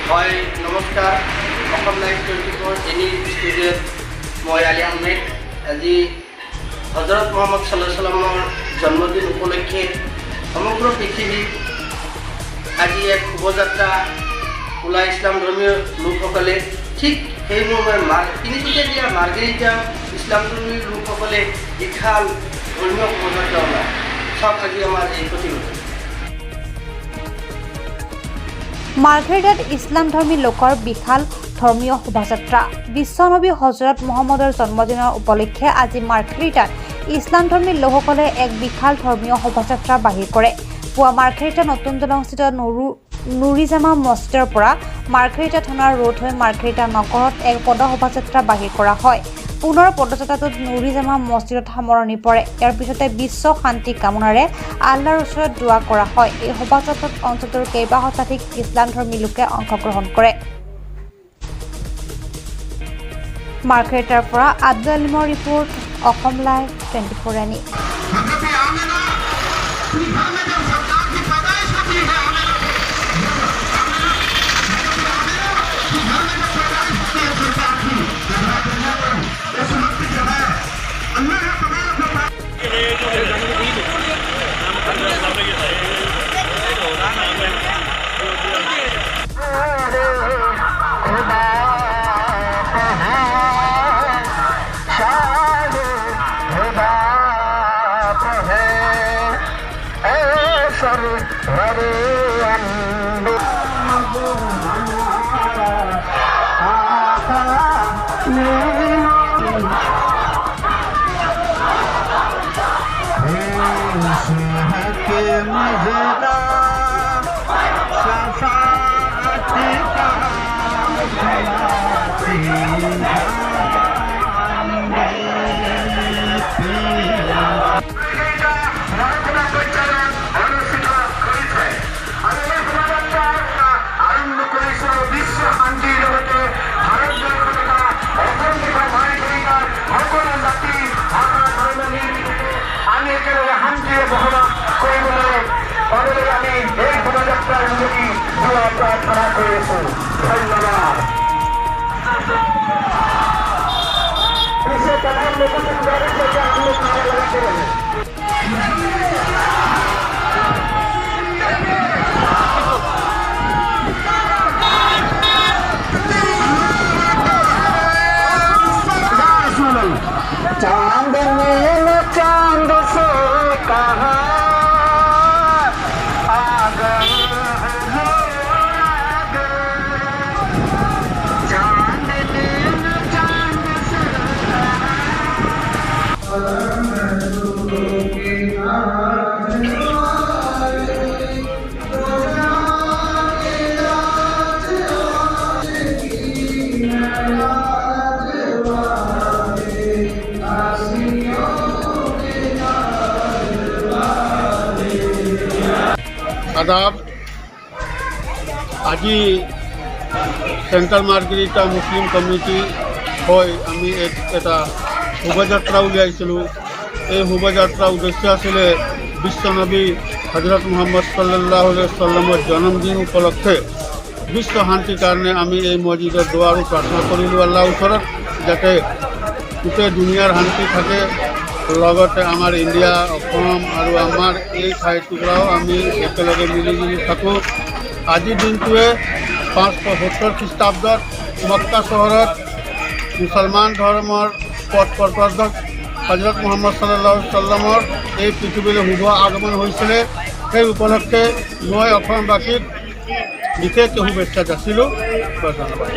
হয় নমস্কাৰ Assam live 24 any ষ্টুডিঅ'ত মই আলী আহমেদ আজি হজৰত মুহাম্মদ সাল্লাল্লাহু আলাইহি সাল্লামৰ জন্মদিন উপলক্ষে সমগ্ৰ পৃথিৱীত আজি এক শুভযাত্ৰা ওলাই ইছলাম ধৰ্মীয় লোকসকলে ঠিক সেইমৰ্মে তিনিচুকীয়া জিলাৰ মাৰ্ঘেৰিটা ইছলাম ধৰ্মীয় লোকসকলে বিশাল ধৰ্মীয় শুভযাত্ৰা ওলায় চাওক আজি আমাৰ এই প্ৰতিবেদন মাৰ্ঘেৰিটাত ইছলাম ধৰ্মী লোকৰ বিশাল ধৰ্মীয় শোভাযাত্ৰা বিশ্বনবী হজৰত মুহাম্মদৰ জন্মদিনৰ উপলক্ষে আজি মাৰ্ঘেৰিটাত ইছলাম ধৰ্মী লোকসকলে এক বিশাল ধৰ্মীয় শোভাযাত্ৰা বাহিৰ কৰে। পুৱা মাৰ্ঘেৰিটা নতুন দলংস্থিত নুৰিজামা মছজিদৰ পৰা মাৰ্ঘেৰিটা থানাৰ ৰোড হৈ মাৰ্ঘেৰিটা নগৰত এক পদশোভাযাত্ৰা বাহিৰ কৰা হয়। পুনৰ পদযাত্ৰাটোত নুৰিজামা মছজিদত সামৰণি পৰে। ইয়াৰ পিছতে বিশ্ব শান্তি কামনাৰে আল্লাহৰ ওচৰত দোৱা কৰা হয়। এই শোভাযাত্ৰাত অঞ্চলটোৰ কেইবা শতাধিক ইছলাম ধৰ্মী লোকে অংশগ্ৰহণ কৰে। মাৰ্ঘেৰিটাৰ পৰা আব্দুল আলিমৰ ৰিপৰ্ট, অসম লাইভ 24 এনি। चांद से कहा आदाब। আজি সেন্ট্ৰাল মাৰ্ঘেৰিটা মুসলিম কমিউনিটি হয় আমি এটা শোভাযাত্ৰা উলিয়াইছিলোঁ। এই শোভাযাত্ৰাৰ উদ্দেশ্য আছিলে বিশ্বনবী হজৰত মুহাম্মদ সাল্লাল্লাহু আলাইহি সাল্লামৰ জন্মদিন উপলক্ষে বিশ্ব শান্তিৰ কাৰণে আমি এই মছজিদত দোৱা আৰু প্ৰাৰ্থনা কৰিলোঁ আল্লাহৰ ওচৰত যাতে গোটেই দুনিয়াৰ শান্তি থাকে, লগতে আমাৰ ইণ্ডিয়া অসম আৰু আমাৰ এই ঠাইটুকুৰাও আমি একেলগে মিলিজুলি থাকোঁ। আজিৰ দিনটোৱে 570 খ্ৰীষ্টাব্দত মক্কা চহৰত মুছলমান ধৰ্মৰ পথ প্ৰদৰ্শক হজৰত মুহাম্মদ সাল্লাল্লাহু আলাইহি সাল্লামৰ এই পৃথিৱীলৈ শুভ আগমন হৈছিলে। সেই উপলক্ষে মই অসমবাসীক বিশেষকৈ শুভেচ্ছা যাচিলোঁ। ধন্যবাদ।